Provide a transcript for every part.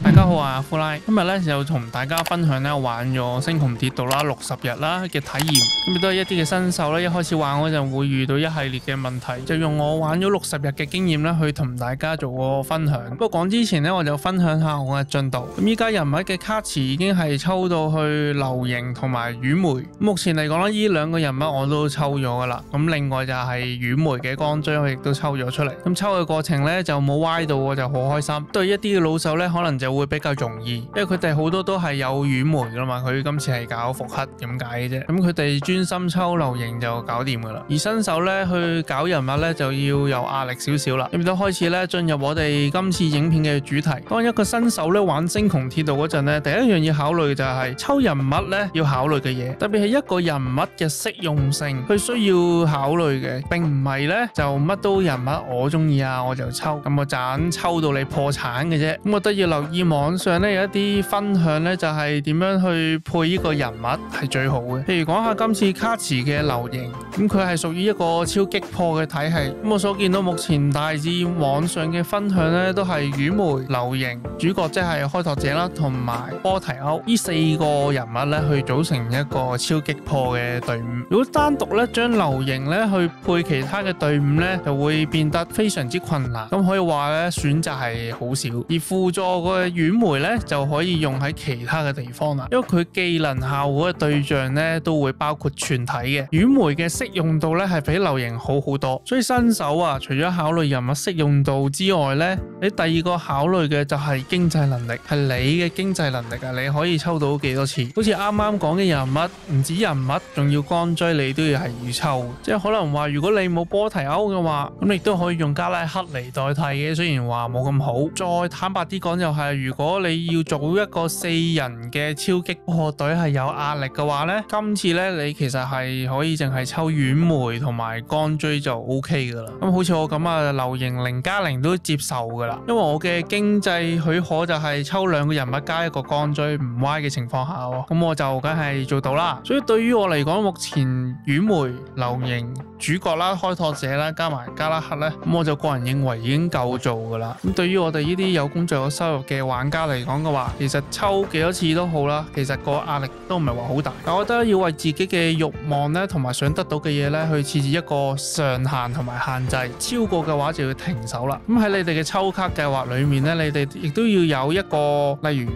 大家好啊，阿夫拉，今日咧就同大家分享咧玩咗《星穹鐵道》啦60日啦嘅體驗，咁亦都係一啲嘅新手咧，一開始玩嗰陣會遇到一系列嘅問題，就用我玩咗60日嘅經驗咧去同大家做個分享。不過講之前咧，我就分享下我嘅進度。咁依家人物嘅卡池已經係抽到去流形同埋羽梅，目前嚟講咧，呢兩個人物我都抽咗噶啦。咁另外就係羽梅嘅光追，我亦都抽咗出嚟。咁抽嘅過程咧就冇歪到，我就好開心。對一啲嘅老手咧，可能就會比較容易，因為佢哋好多都係有羽梅噶嘛，佢今次係搞復刻點解嘅啫，咁佢哋專心抽流形就搞掂噶啦。而新手咧去搞人物咧就要有壓力少少啦。咁都開始咧進入我哋今次影片嘅主題。當一個新手咧玩星穹鐵道嗰陣咧，第一樣要考慮就係抽人物咧要考慮嘅嘢，特別係一個人物嘅適用性，佢需要考慮嘅，並唔係咧就乜都人物我中意啊我就抽，咁我盞抽到你破產嘅啫。咁我都要留意網上咧有一啲分享咧，就係點樣去配呢個人物係最好嘅。譬如講下今次卡池嘅流形，咁佢係屬於一個超擊破嘅體系。咁我所見到目前大致網上嘅分享咧，都係羽梅、流形、主角即係開拓者啦，同埋波提歐呢4個人物咧去組成一個超擊破嘅隊伍。如果單獨咧將流形咧去配其他嘅隊伍咧，就會變得非常之困難。咁可以話咧選擇係好少，而輔助個羽梅咧就可以用喺其他嘅地方啦，因為佢技能效果嘅對象咧都會包括全體嘅。羽梅嘅適用度咧係比流形好好多，所以新手啊，除咗考慮人物適用度之外咧，你第二個考慮嘅就係經濟能力，係你嘅經濟能力啊，你可以抽到幾多次？好似啱啱講嘅人物，唔止人物，仲要光追，你都要抽，即係可能話如果你冇波提歐嘅話，咁你都可以用加拉克嚟代替嘅，雖然話冇咁好。再坦白啲講就係，如果你要組一個4人嘅超擊破隊係有壓力嘅話呢，今次呢，你其實係可以淨係抽羽梅同埋光追就 OK 噶啦。咁好似我咁啊，流形0+0都接受噶啦，因為我嘅經濟許可就係抽2個人物加1個光追唔歪嘅情況下，咁我就梗係做到啦。所以對於我嚟講，目前羽梅、流形、主角啦、開拓者啦，加埋加拉克呢，咁我就個人認為已經夠做噶啦。咁對於我哋呢啲有工作有收入嘅玩家嚟講嘅話，其實抽幾多次都好啦，其實個壓力都唔係話好大。但我覺得要為自己嘅慾望咧，同埋想得到嘅嘢咧，去設置一個上限同埋限制，超過嘅話就要停手啦。咁喺你哋嘅抽卡計劃裏面咧，你哋亦都要有一個，例如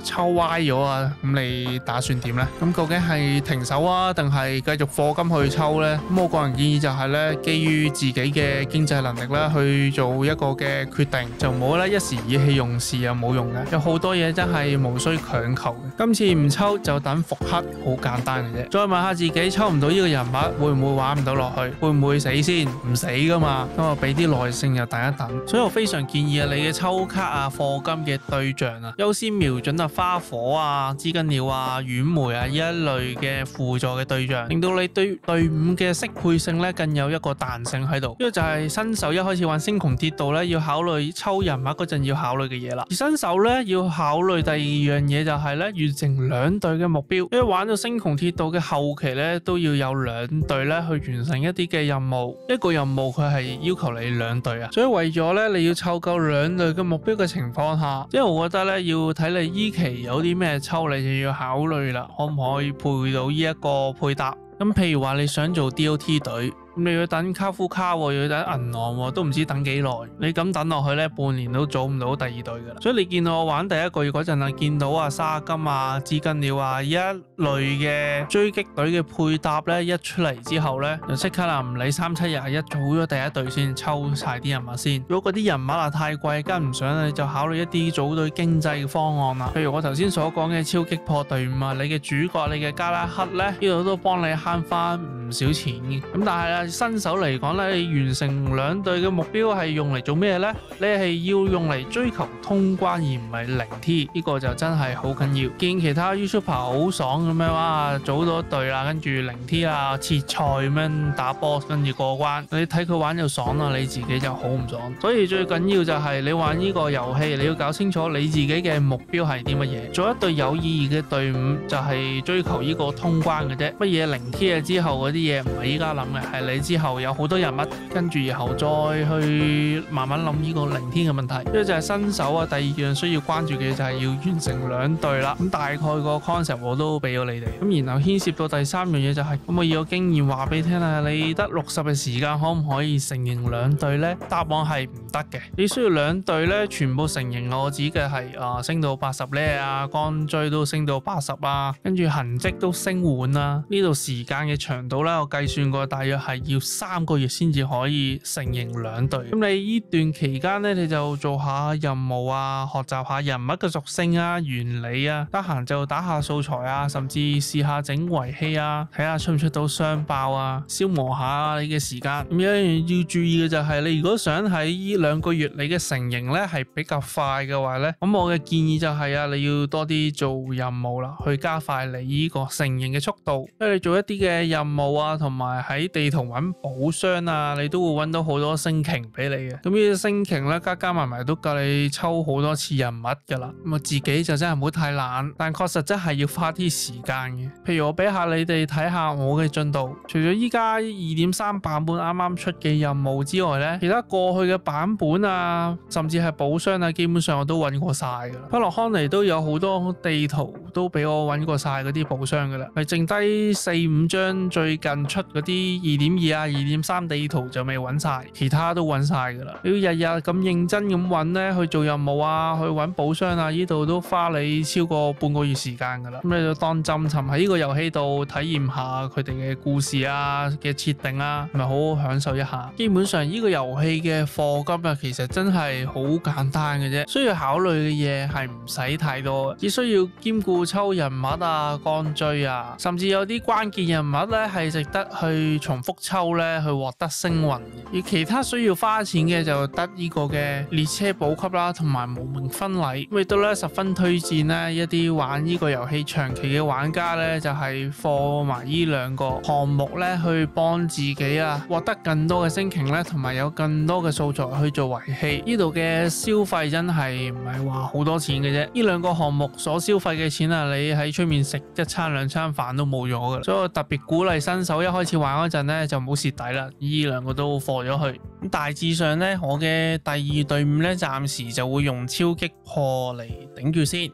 抽歪咗啊，咁你打算點呢？咁究竟係停手啊，定係繼續課金去抽呢？咁我個人建議就係咧，基於自己嘅經濟能力咧，去做一個嘅決定，就唔好咧一時意氣用事啊，冇用嘅。有好多嘢真係無需強求嘅。今次唔抽就等復刻，好簡單嘅啫。再問下自己，抽唔到呢個人物會唔會玩唔到落去？會唔會死先？唔死噶嘛。咁啊，俾啲耐性又等一等。所以我非常建議啊，你嘅抽卡啊、課金嘅對象啊，優先瞄準啊花火啊、資金鳥啊、羽梅啊呢一類嘅輔助嘅對象，令到你對隊伍嘅適配性咧更有一個彈性喺度。呢個就係新手一開始玩星穹鐵道咧，要考慮抽人物嗰陣要考慮嘅嘢啦。而新手咧要考慮第二樣嘢就係咧完成2隊嘅目標，因為玩到星穹鐵道嘅後期咧都要有2隊咧去完成一啲嘅任務，一個任務佢係要求你2隊啊，所以為咗咧你要湊夠2隊嘅目標嘅情況下，即係我覺得咧要睇你依期有啲咩抽，你就要考慮啦，可唔可以配到呢一個配搭。咁譬如話你想做 DOT 隊，咁你要等卡夫卡喎，又要等銀行喎，都唔知等幾耐。你咁等落去咧，半年都組唔到第2隊噶啦。所以你見到我玩第1個月嗰陣啊，見到啊沙金啊、資金鳥啊一類嘅追擊隊嘅配搭咧，一出嚟之後咧，就即刻啦唔理3、7日，一組咗第1隊先，抽晒啲人物先。如果嗰啲人物啊太貴跟唔上，你就考慮一啲組隊經濟嘅方案啦。譬如我頭先所講嘅超擊破隊伍啊，你嘅主角你嘅加拉克咧，呢度都幫你慳翻唔少錢嘅。咁但係咧，下新手嚟講咧，你完成2隊嘅目標係用嚟做咩呢？你係要用嚟追求通關而唔係零 T， 呢個就真係好緊要。見其他 YouTuber 好爽咁樣，哇，組到一隊啦，跟住零 T 啊，切菜咁樣打波，跟住過關。你睇佢玩就爽啦，你自己就好唔爽。所以最緊要就係你玩呢個遊戲，你要搞清楚你自己嘅目標係啲乜嘢。做一隊有意義嘅隊伍就係追求呢個通關嘅啫。乜嘢零 T 啊之後嗰啲嘢唔係依家諗嘅，係你之後有好多人物，跟住然後再去慢慢諗呢個零 T 嘅問題。呢個就係新手啊，第二樣需要關注嘅就係要完成2隊啦。咁大概個 concept 我都俾咗你哋。咁然後牽涉到第3樣嘢就係，咁我要有經驗話俾你聽啊，你得60嘅時間可唔可以成形2隊呢？答案係唔得嘅。你需要2隊呢，全部成形，我指嘅係升到80呢啊，鋼錐都升到80啊，跟住痕跡都升滿啊。呢度時間嘅長度呢，我計算過大約係要3個月先至可以成形2隊。咁你呢段期間呢，你就做下任務啊，學習下人物嘅屬性啊、原理啊，得閒就打下素材啊，甚至試下整遺器啊，睇下出唔出到雙爆啊，消磨下你嘅時間。咁有一樣要注意嘅就係，你如果想喺呢2個月你嘅成形呢係比較快嘅話呢，咁我嘅建議就係啊，你要多啲做任務啦，去加快你呢個成形嘅速度。因為你做一啲嘅任務啊，同埋喺地圖揾寶箱啊，你都會揾到好多星鯨俾你嘅。咁呢啲星鯨呢，加埋埋都夠你抽好多次人物噶啦。咁我自己就真係唔好太懶，但確實真係要花啲時間嘅。譬如我俾下你哋睇下我嘅進度，除咗依家 2.3 版本啱啱出嘅任務之外呢，其他過去嘅版本啊，甚至係寶箱啊，基本上我都揾過晒噶啦。不洛康尼都有好多地圖都俾我揾過晒嗰啲寶箱噶啦，係剩低4-5張最近出嗰啲 2.2 啊、2.3地圖就未揾晒，其他都揾晒噶啦。你要日日咁認真咁揾呢，去做任務啊，去揾寶箱啊，呢度都花你超過半個月時間噶啦。咁你就當浸沉喺呢個遊戲度體驗下佢哋嘅故事啊嘅設定啊，咪好好享受一下。基本上呢個遊戲嘅課金啊，其實真係好簡單嘅啫，需要考慮嘅嘢係唔使太多，只需要兼顧抽人物啊、鋼錐啊，甚至有啲關鍵人物呢係值得去重複抽呢，去獲得星雲嘅。而其他需要花錢嘅就得呢個嘅列車補給啦，同埋無名婚禮。咁亦都咧十分推薦呢一啲玩呢個遊戲長期嘅玩家呢，就係放埋呢2個項目呢，去幫自己啊獲得更多嘅星鯨呢，同埋有更多嘅素材去做遺器。呢度嘅消費真係唔係話好多錢嘅啫，呢2個項目所消費嘅錢啊，你喺出面食1餐2餐飯都冇咗㗎。所以我特別鼓勵新手一開始玩嗰陣呢，就唔好蝕底啦，呢2個都放咗去。咁大致上呢，我嘅第2隊伍呢，暫時就會用超擊破嚟頂住先。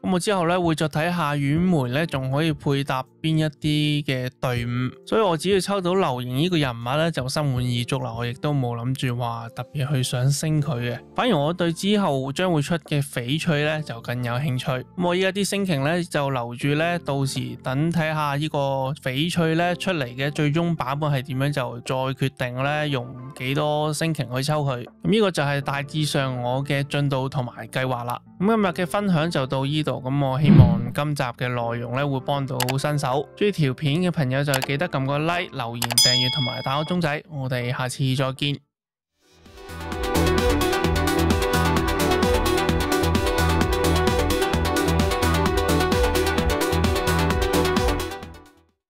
咁我之後咧會再睇下婉梅咧，仲可以配搭邊一啲嘅隊伍，所以我只要抽到流形呢個人物咧就心滿意足啦。我亦都冇諗住話特別去想升佢嘅，反而我對之後將會出嘅翡翠咧就更有興趣。咁我依家啲星鯨咧就留住咧，到時等睇下呢個翡翠咧出嚟嘅最終版本係點樣，就再決定咧用幾多星鯨去抽佢。咁呢個就係大致上我嘅進度同埋計劃啦。咁今日嘅分享就到呢度。咁我希望今集嘅內容咧會幫到新手，中意條片嘅朋友就記得撳個 like、留言、訂閱同埋打個鐘仔，我哋下次再見。